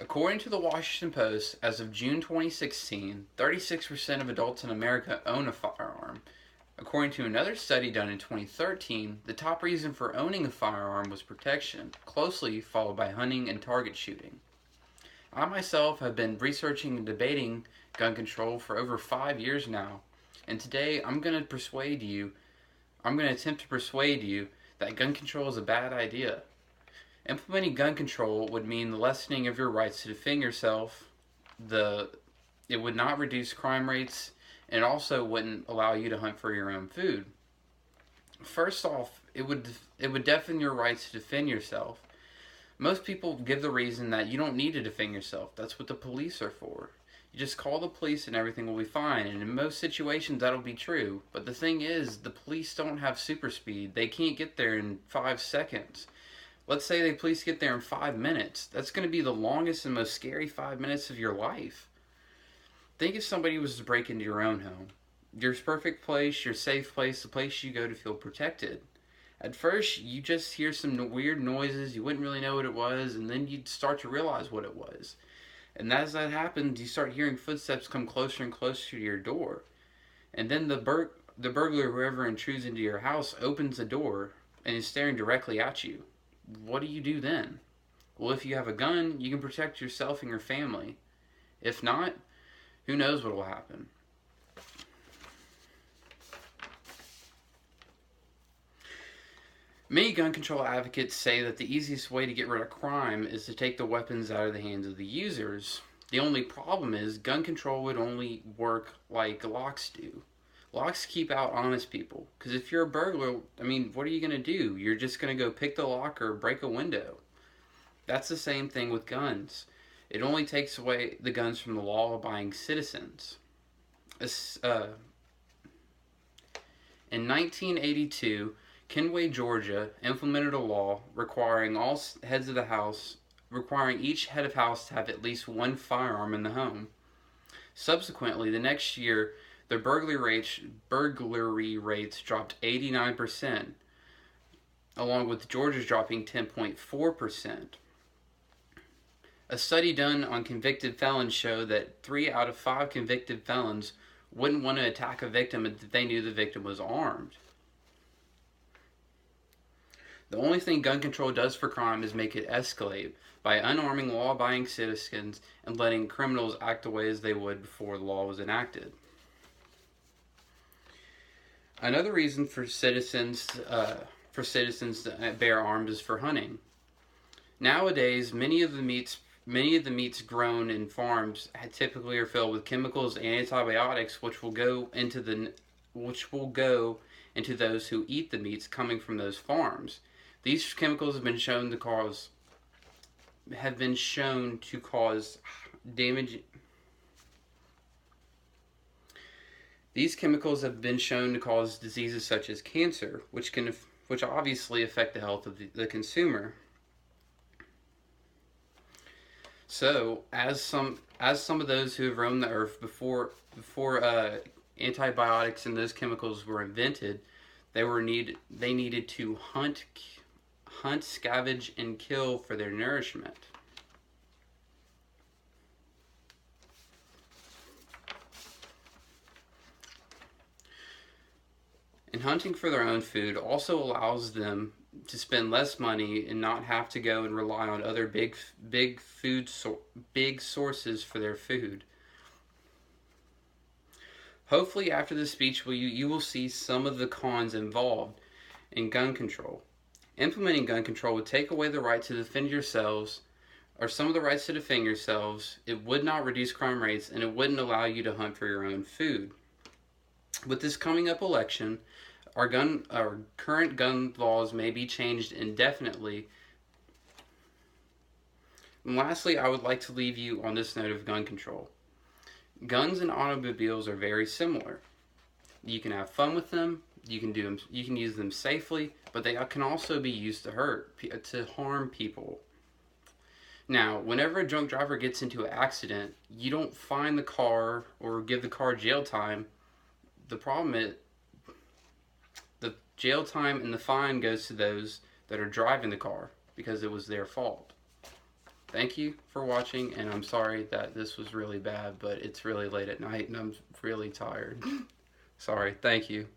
According to the Washington Post, as of June 2016, 36% of adults in America own a firearm. According to another study done in 2013, the top reason for owning a firearm was protection, closely followed by hunting and target shooting. I myself have been researching and debating gun control for over 5 years now, and today I'm going to attempt to persuade you that gun control is a bad idea. Implementing gun control would mean the lessening of your rights to defend yourself. It would not reduce crime rates, and it also wouldn't allow you to hunt for your own food. First off, it would deafen your rights to defend yourself. Most people give the reason that you don't need to defend yourself. That's what the police are for. You just call the police and everything will be fine. And in most situations that'll be true. But the thing is, the police don't have super speed. They can't get there in 5 seconds. Let's say the police get there in 5 minutes. That's going to be the longest and most scary 5 minutes of your life. Think if somebody was to break into your own home. Your perfect place, your safe place, the place you go to feel protected. At first, you just hear some weird noises, you wouldn't really know what it was, and then you'd start to realize what it was. And as that happens, you start hearing footsteps come closer and closer to your door. And then the burglar, whoever intrudes into your house, opens the door and is staring directly at you. What do you do then? Well, if you have a gun, you can protect yourself and your family. If not, who knows what will happen. Many gun control advocates say that the easiest way to get rid of crime is to take the weapons out of the hands of the users. The only problem is gun control would only work like locks do. Locks keep out honest people. Because if you're a burglar, what are you going to do? You're just going to go pick the lock or break a window. That's the same thing with guns. It only takes away the guns from the law-abiding citizens. In 1982, Kenway, Georgia, implemented a law requiring each head of house to have at least one firearm in the home. Subsequently, the next year, the burglary rates dropped 89%, along with Georgia's dropping 10.4%. A study done on convicted felons showed that 3 out of 5 convicted felons wouldn't want to attack a victim if they knew the victim was armed. The only thing gun control does for crime is make it escalate by unarming law-abiding citizens and letting criminals act the way as they would before the law was enacted. Another reason for citizens to bear arms is for hunting. Nowadays, many of the meats grown in farms typically are filled with chemicals and antibiotics, which will go into those who eat the meats coming from those farms. These chemicals have been shown to cause damage. These chemicals have been shown to cause diseases such as cancer, which obviously affect the health of the consumer. So, as some of those who have roamed the earth before antibiotics and those chemicals were invented, they needed to hunt, scavenge, and kill for their nourishment. And hunting for their own food also allows them to spend less money and not have to go and rely on other big sources for their food. Hopefully after this speech you will see some of the cons involved in gun control. Implementing gun control would take away the right to defend yourselves, or some of the rights to defend yourselves. It would not reduce crime rates, and it wouldn't allow you to hunt for your own food. With this coming up election, our current gun laws may be changed indefinitely. And lastly, I would like to leave you on this note of gun control. Guns and automobiles are very similar. You can have fun with them, you can use them safely, but they can also be used to harm people. Now, whenever a drunk driver gets into an accident, you don't fine the car or give the car jail time. The problem is, the jail time and the fine goes to those that are driving the car because it was their fault. thank you for watching, and I'm sorry that this was really bad, but it's really late at night and I'm really tired. Sorry. Thank you.